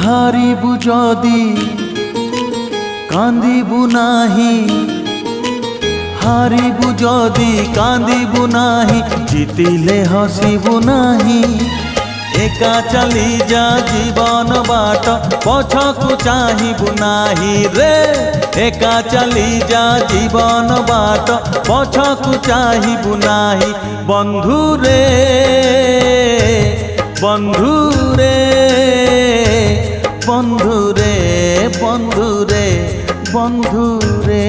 হারিবু যদি কান্দিবু নাহি, হারিবু যদি কান্দিবু নাহি, জিতিলে হসিবু নাহি। একা চালি যা জীবন বাট, পছকু চাহিবু নাহি রে। একা চালি যা জীবন বাট, পছকু চাহিবু নাহি। বন্ধু রে বন্ধু রে বন্ধু রে বন্ধু রে বন্ধু রে।